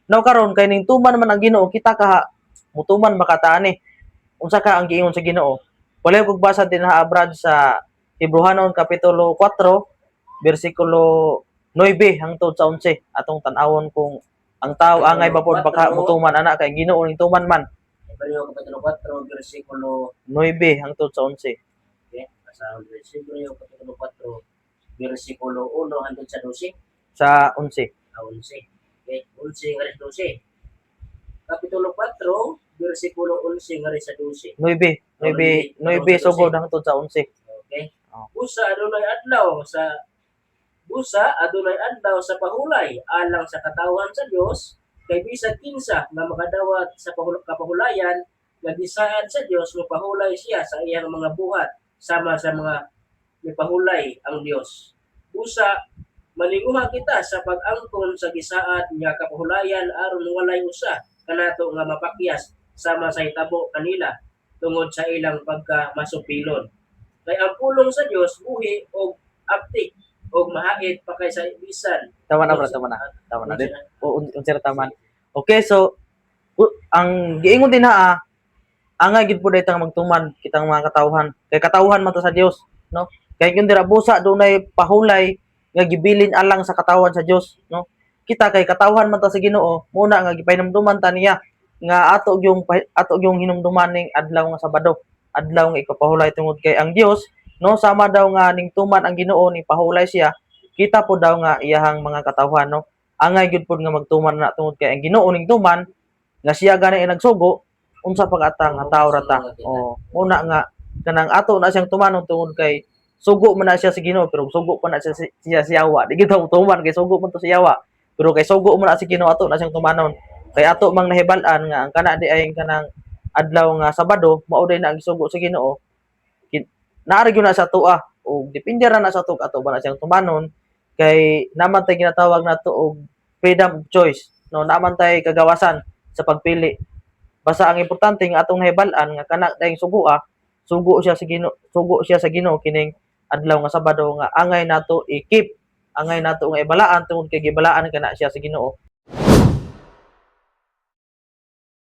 Now karon kay ning tuman man ang Ginoo kita ka mutuman makataani. Unsa ka ang giingon sa Ginoo? Wala kog basa din ha Brad sa Hebrehanon kapitulo 4 bersikulo 9 hangtod sa 11 atong tan-awon kung ang tao angay ba pod baka mutuman ana kay Ginoo ning tuman man. Hebreo kapitulo 4 bersikulo 9 hangtod sa 11. okay, sa Hebreo kapitulo 4 bersikulo 1 hangtod sa 12 Sa 11. 11. Okay, 11 nga 12. Kapitulo 4 bersikulo 11 nga sa 12. 9 sugod hangtod sa 11. Okay. Oh. Busa adunay adlaw sa pahulay alang sa katawhan sa Dios kay bisan kinsa nga makadawat sa kapahulayan nga gisaad sa Dios mapahulay siya sa iyang mga buhat sama sa mga mipahulay ang Dios. Busa malinguha kita sa pag-angkon sa gisaad nga kapahulayan aron walay usa kanato nga mapakyas sama sa hitabo kanila tungod sa ilang pagkamasupilon. Kay ang pulong sa Dios buhi og aptik og mahait pa kay sa bisan. Tama na, tama na din. Unsir taman. Okay, so ang giingon din ha angay gid pud itang magtuman kitang mga katawhan. Kay katawhan man to sa Dios, no? Kay kun dira busa dunay pahulay nga gibilin alang sa katawhan sa Dios, no? Kita kay katawhan man ta sa Ginoo, muna nga gipahinumduman ta niya nga ato yung hinumduman ning adlaw nga Sabado, adlaw nga ipapahulay tungod kay ang Dios, no, sama daw nga ning tuman ang Ginoo ni pahulay siya, kita po daw nga iyahang mga katawhan, no. Angay gyud pud nga magtuman na tungod kay ang Ginoo ning tuman nga siya gani nagsugo unsa pag-atang nga tawo rata. O una nga kanang ato na siyang tumanon tungod kay sugo man na siya sa Ginoo pero sugo pa na siya siyawa. Di kita tuman kay sugo man to siyawa. Pero kay sugo man na si Ginoo ato na siyang tumanon. Kay ato mang nahibal-an nga ang kana di ay kanang adlaw nga Sabado mao day na ang sugo sa Ginoo. Naari gyud na sa tuwa o depende ra na sa ato ba na siyang tumanon kay naman tay ginatawag nato og freedom of choice, no, naman tay kagawasan sa pagpili. Basta ang importante nga atong nahibal-an nga kana dayong sugo siya sa Ginoo kining adlaw nga Sabado nga angay nato i-keep, angay nato nga ibalaan tungod kay gibalaan kana siya sa Ginoo.